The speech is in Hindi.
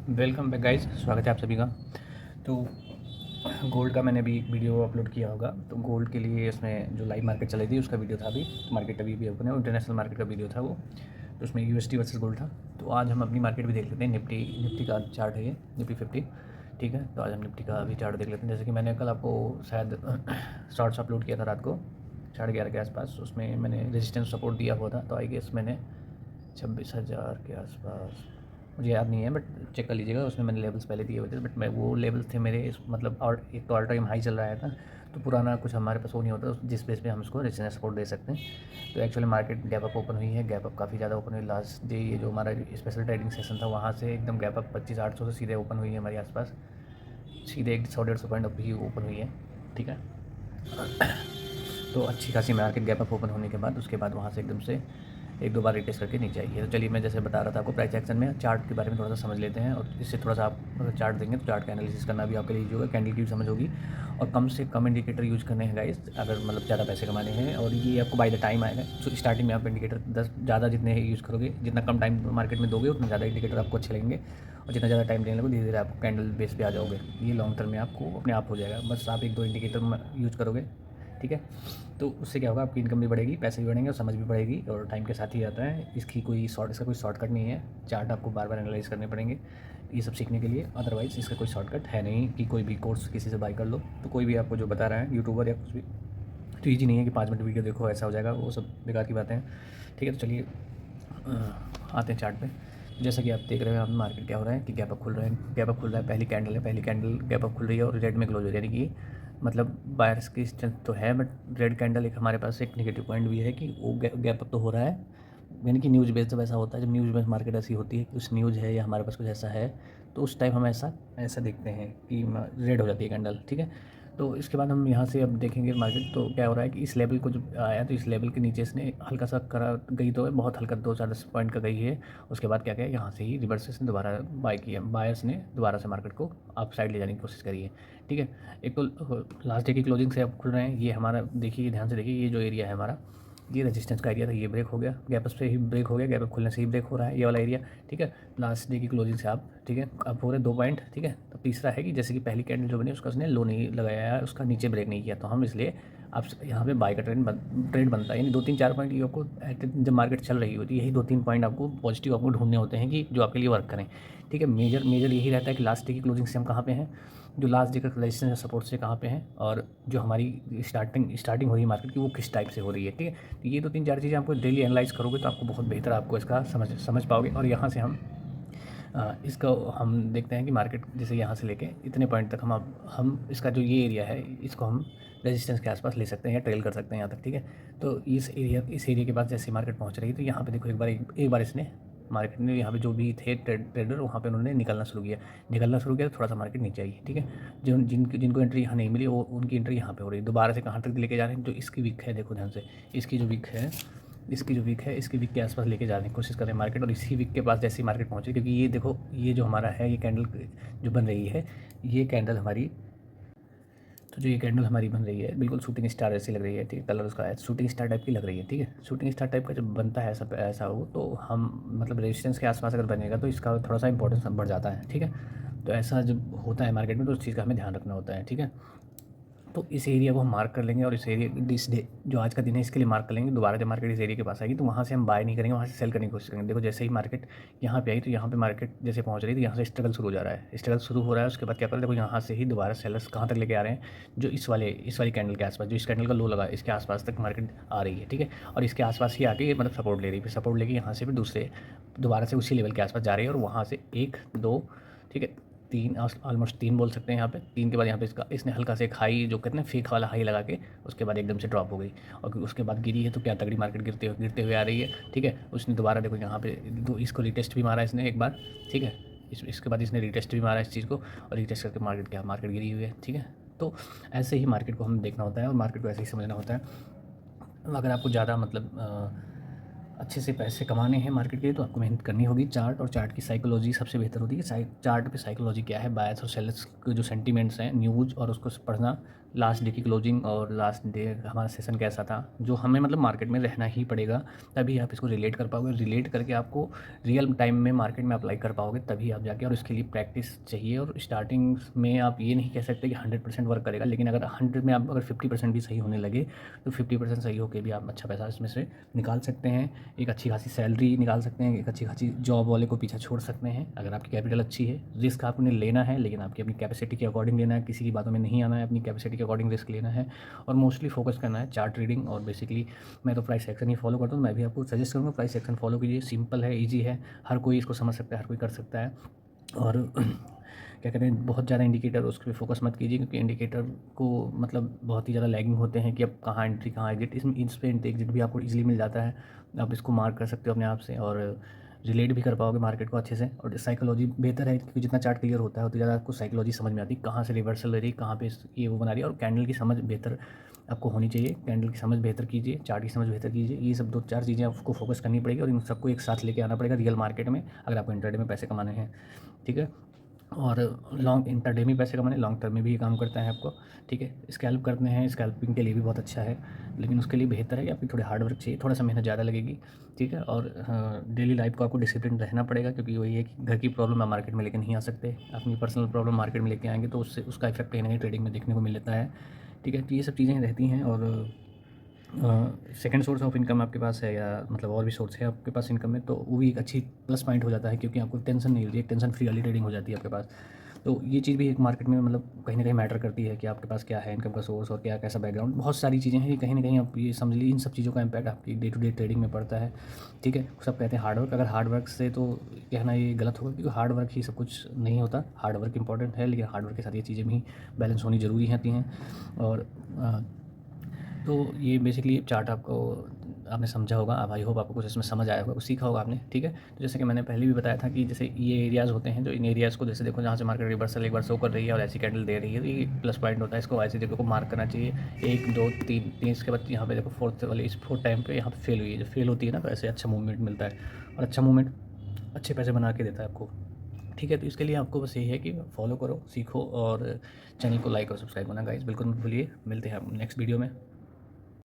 वेलकम बैक गाइस, स्वागत है आप सभी का। तो गोल्ड का मैंने अभी एक वीडियो अपलोड किया होगा। तो गोल्ड के लिए इसमें जो लाइव मार्केट चली थी उसका वीडियो था। अभी मार्केट अभी भी ओपन है, इंटरनेशनल मार्केट का वीडियो था वो। तो उसमें यूएसडी वर्सेस गोल्ड था। तो आज हम अपनी मार्केट भी देख लेते हैं। निफ्टी का चार्ट है ये, निफ्टी 50। ठीक है, तो आज हम निफ्टी का भी चार्ट देख लेते हैं। जैसे कि मैंने कल आपको शायद शॉर्ट्स अपलोड किया था रात को 11:30 के आसपास। उसमें मैंने रेजिस्टेंस सपोर्ट दिया हुआ था। तो आई गेस मैंने 26,000 के आसपास, मुझे याद नहीं है बट चेक कर लीजिएगा। उसमें मैंने लेवल्स पहले दिए हुए थे, बट मैं वो लेवल्स थे मेरे मतलब, और एक तो ऑल टाइम हाई चल रहा है था। तो पुराना कुछ हमारे पास वो नहीं होता जिस बेस पे हम इसको रेजिस्टेंस सपोर्ट दे सकते हैं। तो actually market gap up open हुई है। गैप अप काफ़ी ज़्यादा ओपन हुई लास्ट डे। ये जो हमारा स्पेशल ट्रेडिंग सेशन था वहाँ से एकदम गैप अप 25,800 से सीधे ओपन हुई है हमारे आसपास। सीधे 100-150 पॉइंट अप ही ओपन हुई है। ठीक है, तो अच्छी खासी मार्केट गैप अप ओपन होने के बाद उसके बाद वहाँ से एकदम से एक दो बार रिटेस्ट करके नीचे आई है। तो चलिए, मैं जैसे बता रहा था आपको, प्राइस एक्शन में चार्ट के बारे में थोड़ा सा समझ लेते हैं। और इससे थोड़ा सा आप अगर चार्ट देंगे तो चार्ट का एनालिसिस करना भी आपके लिए ईजी होगा, कैंडल की भी समझ होगी। और कम से कम इंडिकेटर यूज़ करने हैं गाइस, अगर मतलब ज़्यादा पैसे कमाने हैं। और ये आपको बाय द टाइम आएगा। तो स्टार्टिंग में आप इंडिकेटर 10 ज़्यादा जितने यूज़ करोगे, जितना कम टाइम मार्केट में दोगे उतना ज़्यादा इंडिकेटर आपको अच्छे लगेंगे। और जितना ज़्यादा टाइम देने लगोगे धीरे धीरे आपको कैंडल बेस पे आ जाओगे। ये लॉन्ग टर्म में आपको अपने आप हो जाएगा। बस आप एक दो इंडिकेटर यूज़ करोगे, ठीक है। तो उससे क्या होगा, आपकी इनकम भी बढ़ेगी, पैसे भी बढ़ेंगे और समझ भी बढ़ेगी। और टाइम के साथ ही आता है, इसका कोई शॉर्टकट नहीं है। चार्ट आपको बार बार एनालाइज करने पड़ेंगे ये सब सीखने के लिए। अदरवाइज़ इसका कोई शॉर्टकट है नहीं कि कोई भी कोर्स किसी से बाय कर लो। तो कोई भी आपको जो बता रहा है यूट्यूबर या कुछ भी, तो ईजी नहीं है कि 5 मिनट वीडियो देखो ऐसा हो जाएगा, वो सब बेकार की बातें हैं। ठीक है, तो चलिए आते हैं चार्ट पे। जैसा कि आप देख रहे हैं, हम मार्केट क्या हो रहा है कि गैप अप खुल रहा है। गैप अप खुल रहा है, पहली कैंडल है, पहली कैंडल गैप अप खुल रही है और रेड में क्लोज हो रही है। यानी कि मतलब बायर्स की स्ट्रेंथ तो है, बट रेड कैंडल एक हमारे पास एक नेगेटिव पॉइंट भी है कि वो गैप अप तो हो रहा है। यानी कि न्यूज़ बेस्ड जब ऐसा होता है, जब न्यूज़ बेस्ड मार्केट ऐसी होती है कि कुछ न्यूज़ है या हमारे पास कुछ ऐसा है, तो उस टाइम हम ऐसा ऐसा देखते हैं कि रेड हो जाती है कैंडल। ठीक है, तो इसके बाद हम यहाँ से अब देखेंगे मार्केट। तो क्या हो रहा है कि इस लेवल को जब आया तो इस लेवल के नीचे इसने हल्का सा करा गई, तो बहुत हल्का 2-4 पॉइंट का गई है। उसके बाद क्या किया, यहाँ से ही रिवर्स से दोबारा बाय किया, बायर्स ने दोबारा से मार्केट को अप साइड ले जाने की कोशिश करी है। ठीक है, एक तो लास्ट डे की क्लोजिंग से अब खुल रहे हैं। ये हमारा देखिए, ध्यान से देखिए, ये जो एरिया है हमारा, ये रेजिस्टेंस का एरिया था, ये ब्रेक हो गया, गैप अप से ही ब्रेक हो गया, गैप अप खुलने से ही ब्रेक हो रहा है ये वाला एरिया। ठीक है, लास्ट डे की क्लोजिंग से आप, ठीक है, अब हो रहे 2 पॉइंट। ठीक है, तो तीसरा है कि जैसे कि पहली कैंडल जो बनी उसका उसने लो नहीं लगाया है, उसका नीचे ब्रेक नहीं किया, तो हम इसलिए अब यहाँ पे बाय का ट्रेड बनता है। यानी 2-3-4 पॉइंट ये आपको जब मार्केट चल रही होती है, यही 2-3 पॉइंट आपको पॉजिटिव आपको ढूंढने होते हैं कि जो आपके लिए वर्क करें। ठीक है, मेजर मेजर यही रहता है कि लास्ट डे की क्लोजिंग से हम कहाँ पे हैं, जो लास्ट डे का रेजिस्टेंस सपोर्ट से कहाँ पे हैं, और जो हमारी स्टार्टिंग हो रही है मार्केट की वो किस टाइप से हो रही है। ठीक है, तो ये 2-3-4 चीज़ें आपको डेली एनालाइज करोगे तो आपको बहुत बेहतर आपको इसका समझ पाओगे। और यहाँ से इसका हम देखते हैं कि मार्केट जैसे यहाँ से लेके इतने पॉइंट तक हम इसका जो ये एरिया है इसको हम रेजिस्टेंस के आसपास ले सकते हैं या ट्रेल कर सकते हैं यहाँ तक। ठीक है, तो इस एरिया के पास जैसे मार्केट पहुँच रही है, तो यहाँ पे देखो एक बार इसने मार्केट में यहाँ पे जो भी थे ट्रेडर वहाँ पे उन्होंने निकलना शुरू किया, तो थोड़ा सा मार्केट नीचे आई। ठीक है, जिनको एंट्री यहाँ नहीं मिली वो उनकी एंट्री यहाँ पे हो रही है। दोबारा से कहाँ तक लेके जा रहे हैं, जो इसकी वीक है, देखो ध्यान से, इसकी जो वीक है, इसकी वीक के आसपास लेके जाने की कोशिश कर रहे हैं मार्केट। और इसी वीक के पास जैसे ही मार्केट पहुंचे, क्योंकि ये देखो, ये जो हमारा है, ये कैंडल जो बन रही है, ये कैंडल हमारी, तो जो ये कैंडल हमारी बन रही है बिल्कुल शूटिंग स्टार ऐसी लग रही है। ठीक है, कलर उसका है शूटिंग स्टार टाइप की लग रही है। ठीक है, शूटिंग स्टार टाइप का जब बनता है ऐसा हो, तो हम मतलब रेजिस्टेंस के आसपास अगर बनेगा तो इसका थोड़ा सा इंपॉर्टेंस बढ़ जाता है। ठीक है, तो ऐसा जब होता है मार्केट में तो उस चीज़ का हमें ध्यान रखना होता है। ठीक है, तो इस एरिया को हम मार्क कर लेंगे, और इस एरिया इस डे जो आज का दिन है इसके लिए मार्क कर लेंगे। दोबारा जब मार्केट इस एरिया के पास आएगी तो वहाँ से हम बाय नहीं करेंगे, वहाँ से सेल करने की कोशिश करेंगे। देखो, जैसे ही मार्केट यहाँ पे आई तो यहाँ पे मार्केट जैसे पहुँच रही है तो यहाँ से स्ट्रगल शुरू हो जा रहा है, स्ट्रगल शुरू हो रहा है। उसके बाद क्या कर रहे हैं, देखो यहाँ से ही दोबारा सेलर्स कहाँ तक लेके आ रहे हैं, जो इस वाली कैंडल के आसपास, जो इस कैंडल का लो लगा इसके आसपास तक मार्केट आ रही है। ठीक है, और इसके आसपास ही आके मतलब सपोर्ट ले रही है, फिर सपोर्ट लेके यहाँ से फिर दोबारा से उसी लेवल के आसपास जा रही है, और वहाँ से 1-2, ठीक है, 3, ऑलमोस्ट 3 बोल सकते हैं यहाँ पे। 3 के बाद यहाँ पे इसने हल्का से एक हाई, जो कहते हैं फेक वाला हाई लगा के उसके बाद एकदम से ड्रॉप हो गई, और उसके बाद गिरी है तो क्या तगड़ी मार्केट गिरते हुए आ रही है। ठीक है, उसने दोबारा देखो यहाँ पे इसको रिटेस्ट भी मारा इसने एक बार। ठीक है, इसके बाद इसने रिटेस्ट भी मारा इस चीज़ को, और रिटेस्ट करके मार्केट गिरी हुई है। ठीक है, तो ऐसे ही मार्केट को हम देखना होता है और मार्केट को ऐसे ही समझना होता है। अगर आपको ज़्यादा मतलब अच्छे से पैसे कमाने हैं मार्केट के लिए, तो आपको मेहनत करनी होगी। चार्ट और चार्ट की साइकोलॉजी सबसे बेहतर होती है। चार्ट पे साइकोलॉजी क्या है, बायर्स और सेलर्स के जो सेंटीमेंट्स हैं, न्यूज़ और उसको पढ़ना, लास्ट डे की क्लोजिंग और लास्ट डे हमारा सेशन कैसा था, जो हमें मतलब मार्केट में रहना ही पड़ेगा, तभी आप इसको रिलेट कर पाओगे। रिलेट करके आपको रियल टाइम में मार्केट में अप्लाई कर पाओगे, तभी आप जाके, और इसके लिए प्रैक्टिस चाहिए। और स्टार्टिंग में आप ये नहीं कह सकते कि 100% वर्क करेगा, लेकिन अगर 100 में आप अगर 50% भी सही होने लगे तो 50% सही होकर भी आप अच्छा पैसा इसमें से निकाल सकते हैं, एक अच्छी खासी सैलरी निकाल सकते हैं, एक अच्छी खासी जॉब वाले को पीछे छोड़ सकते हैं अगर आपकी कैपिटल अच्छी है। रिस्क आपने लेना है, लेकिन आपकी अपनी कैपेसिटी के अकॉर्डिंग लेना है, किसी की बातों में नहीं आना है, अपनी कैपेसिटी के अकॉर्डिंग रिस्क लेना है, और मोस्टली फोकस करना है चार्ट रीडिंग। और बेसिकली मैं तो प्राइस एक्शन ही फॉलो करता हूँ, मैं भी आपको सजेस्ट करूँगा प्राइस एक्शन फॉलो कीजिए। सिंपल है, ईजी है, हर कोई इसको समझ सकता है, हर कोई कर सकता है। और क्या कहते हैं, बहुत ज़्यादा इंडिकेटर उस पर फोकस मत कीजिए, क्योंकि इंडिकेटर को मतलब बहुत ही ज़्यादा लैगिंग होते हैं कि अब कहाँ एंट्री कहाँ एग्जिट। इसमें इस पे एग्जिट भी आपको इजीली मिल जाता है, आप इसको मार्क कर सकते हो अपने आप से, और रिलेट भी कर पाओगे मार्केट को अच्छे से। और साइकोलॉजी बेहतर है, क्योंकि जितना चार्ट क्लियर होता है उतनी ज़्यादा आपको साइकोलॉजी समझ में आती है, कहाँ से रिवर्सल ले रही है, कहाँ पे ये वो बना रही है। और कैंडल की समझ बेहतर आपको होनी चाहिए, कैंडल की समझ बेहतर कीजिए, चार्ट की समझ बेहतर कीजिए। ये सब 2-4 चीज़ें आपको फोकस करनी पड़ेगी, और इन सबको एक साथ लेके आना पड़ेगा रियल मार्केट में, अगर आपको इंट्राडे में पैसे कमाने हैं, ठीक है। और लॉन्ग इंट्राडे में पैसे कमाने, लॉन्ग टर्म में भी ये काम करता है आपको, ठीक है। स्कैल्प करते हैं, स्कैल्पिंग के लिए भी बहुत अच्छा है, लेकिन उसके लिए बेहतर है कि आपकी थोड़ी हार्ड वर्क चाहिए, थोड़ा सा मेहनत ज़्यादा लगेगी, ठीक है। और डेली लाइफ को आपको डिसिप्लिन रहना पड़ेगा, क्योंकि वही है कि घर की प्रॉब्लम आप मार्केट में लेके नहीं आ सकते, अपनी पर्सनल प्रॉब्लम मार्केट में लेके आएंगे तो उससे उसका इफेक्ट कहीं ना कहीं ट्रेडिंग में देखने को मिल लेता है, ठीक है। तो ये सब चीज़ें रहती हैं। और सेकंड सोर्स ऑफ इनकम आपके पास है, या मतलब और भी सोर्स है आपके पास इनकम में, तो वो भी एक अच्छी प्लस पॉइंट हो जाता है, क्योंकि आपको टेंशन नहीं होती, एक टेंशन फ्री वाली ट्रेडिंग हो जाती है आपके पास। तो ये चीज़ भी एक मार्केट में मतलब कहीं ना कहीं मैटर करती है कि आपके पास क्या है इनकम का सोर्स, और क्या कैसा बैकग्राउंड, बहुत सारी चीज़ें हैं, ये कहीं ना कहीं आप ये समझ लीजिए, इन सब चीज़ों का इम्पैक्ट आपकी डे टू डे ट्रेडिंग में पड़ता है, ठीक है। सब कहते हैं हार्डवर्क, अगर हार्डवर्क से तो कहना ये गलत होगा, क्योंकि हार्डवर्क ही सब कुछ नहीं होता, हार्डवर्क इंपॉर्टेंट है, लेकिन हार्डवर्क के साथ ये चीज़ें भी बैलेंस होनी ज़रूरी होती हैं। और तो ये बेसिकली चार्ट आपको आपने समझा होगा, अब आई होप आपको कुछ इसमें समझ आया होगा, कुछ सीखा होगा आपने, ठीक है। तो जैसे कि मैंने पहले भी बताया था कि जैसे ये एरियाज़ होते हैं, जो इन एरियाज़ को जैसे देखो, जहाँ से मार्केट रिवर्सल एक बार शो कर रही है और ऐसी कैंडल दे रही है, तो ये प्लस पॉइंट होता है, इसको ऐसी जगह को मार्क करना चाहिए, 1 2 3 3, इसके बाद यहाँ पे देखो फोर्थ वाले, इस फोर्थ टाइम पे यहाँ पे फेल हुई है, जब फेल होती है ना, तो ऐसे अच्छा मूवमेंट मिलता है, और अच्छा मूवमेंट अच्छे पैसे बना के देता है आपको, ठीक है। तो इसके लिए आपको बस यही है कि फॉलो करो, सीखो, और चैनल को लाइक और सब्सक्राइब करना गाइस बिल्कुल मत भूलिए। मिलते हैं हम नेक्स्ट वीडियो में।